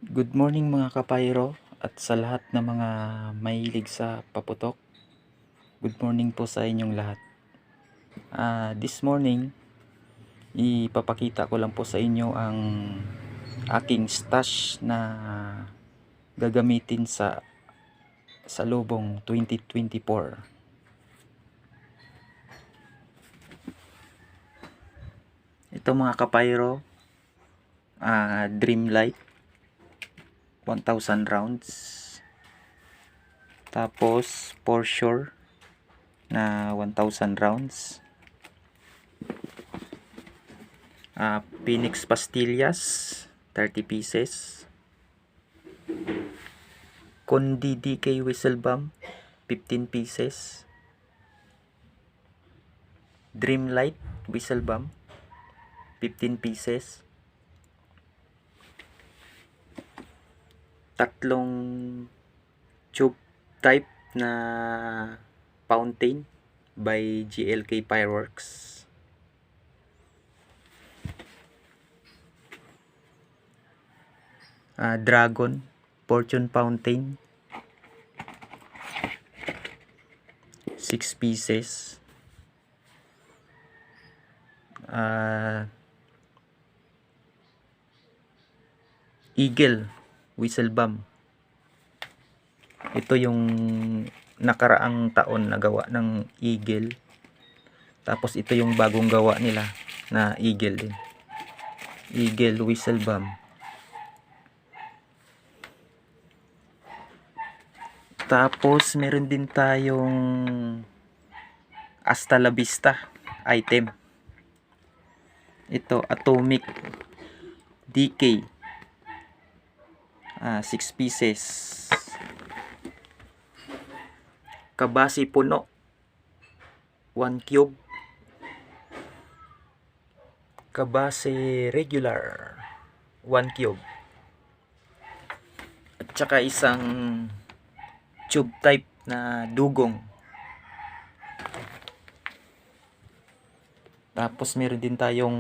Good morning mga kapayro at sa lahat ng mga mahilig sa paputok. Good morning po sa inyong lahat. This morning, ipapakita ko lang po sa inyo ang aking stash na gagamitin sa lubong 2024. Ito mga kapayro, Dreamlight 1,000 rounds. Tapos Forsure na 1,000 rounds. Phoenix Pastillas 30 pieces. Condi DK Whistle Bomb 15 pieces. Dreamlight Whistle Bomb 15 pieces. Tatlong tube type na fountain by GLK Fireworks. Dragon Fortune Fountain 6 pieces. Eagle Whistle Bomb. Ito yung nakaraang taon na gawa ng Eagle. Tapos ito yung bagong gawa nila na Eagle din. Eagle Whistle Bomb. Tapos meron din tayong Hasta La Vista item. Ito Atomic DK 6 pieces. Kabasi Puno 1 cube. Kabasi Regular 1 cube. At saka isang tube type na dugong. Tapos meron din tayong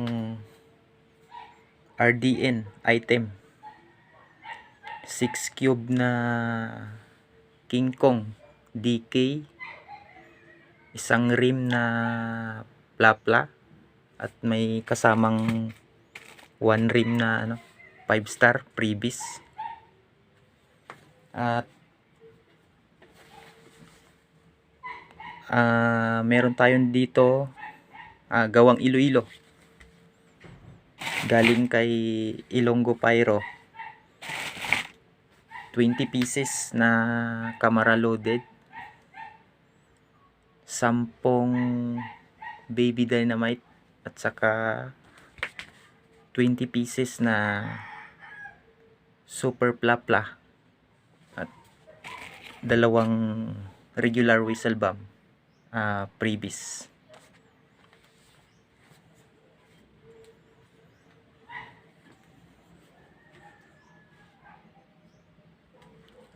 RDN item 6 cube na King Kong DK, isang rim na plapla at may kasamang 1 rim na 5 star previs. At meron tayong dito gawang Iloilo galing kay Ilonggo Pyro, 20 pieces na camera loaded, 10 baby dynamite at saka 20 pieces na super plapla at 2 regular whistle bomb previs.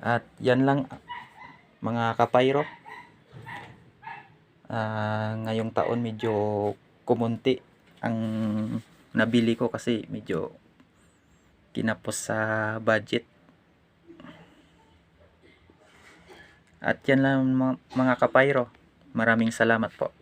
At yan lang mga kapayro. Ngayong taon medyo kumunti ang nabili ko kasi medyo kinapos sa budget. At yan lang mga kapayro. Maraming salamat po.